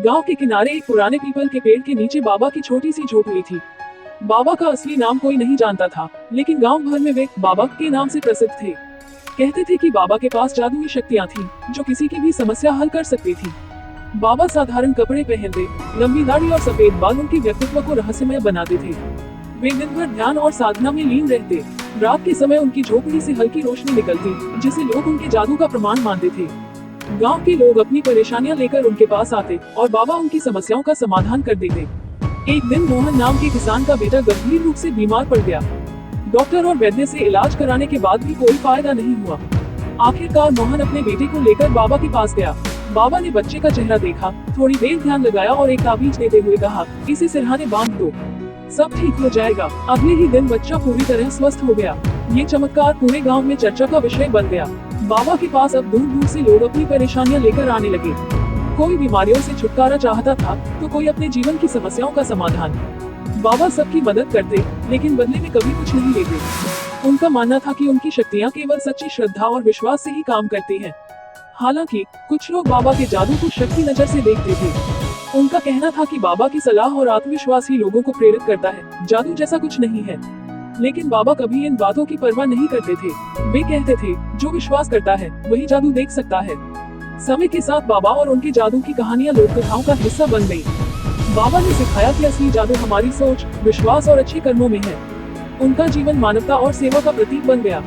गांव के किनारे एक पुराने पीपल के पेड़ के नीचे बाबा की छोटी सी झोपड़ी थी। बाबा का असली नाम कोई नहीं जानता था, लेकिन गांव भर में वे बाबा के नाम से प्रसिद्ध थे। कहते थे कि बाबा के पास जादुई शक्तियां थीं, जो किसी की भी समस्या हल कर सकती थी। बाबा साधारण कपड़े पहनते, लंबी दाढ़ी और सफेद बाल उनके व्यक्तित्व को रहस्यमय बनाते थे। वे दिन भर ध्यान और साधना में लीन रहते। रात के समय उनकी झोपड़ी से हल्की रोशनी निकलती, जिसे लोग उनके जादू का प्रमाण मानते थे। गांव के लोग अपनी परेशानियां लेकर उनके पास आते और बाबा उनकी समस्याओं का समाधान कर देते। एक दिन मोहन नाम के किसान का बेटा गंभीर रूप से बीमार पड़ गया। डॉक्टर और वैद्य से इलाज कराने के बाद भी कोई फायदा नहीं हुआ। आखिरकार मोहन अपने बेटे को लेकर बाबा के पास गया। बाबा ने बच्चे का चेहरा देखा, थोड़ी देर ध्यान लगाया और एक ताबीज देते हुए कहा, इसे सिरहाने बांध दो, सब ठीक हो जाएगा। अगले ही दिन बच्चा पूरी तरह स्वस्थ हो गया। ये चमत्कार पूरे गांव में चर्चा का विषय बन गया। बाबा के पास अब दूर दूर से लोग अपनी परेशानियां लेकर आने लगे। कोई बीमारियों से छुटकारा चाहता था, तो कोई अपने जीवन की समस्याओं का समाधान। बाबा सबकी मदद करते, लेकिन बदले में कभी कुछ नहीं लेते। उनका मानना था कि उनकी शक्तियां केवल सच्ची श्रद्धा और विश्वास से ही काम करती हैं। हालांकि कुछ लोग बाबा के जादू को शक की नजर से देखते थे। उनका कहना था कि बाबा की सलाह और आत्मविश्वास ही लोगों को प्रेरित करता है, जादू जैसा कुछ नहीं है। लेकिन बाबा कभी इन बातों की परवाह नहीं करते थे। वे कहते थे, जो विश्वास करता है वही जादू देख सकता है। समय के साथ बाबा और उनके जादू की कहानियां लोककथाओं का हिस्सा बन गई। बाबा ने सिखाया कि असली जादू हमारी सोच, विश्वास और अच्छे कर्मों में है। उनका जीवन मानवता और सेवा का प्रतीक बन गया।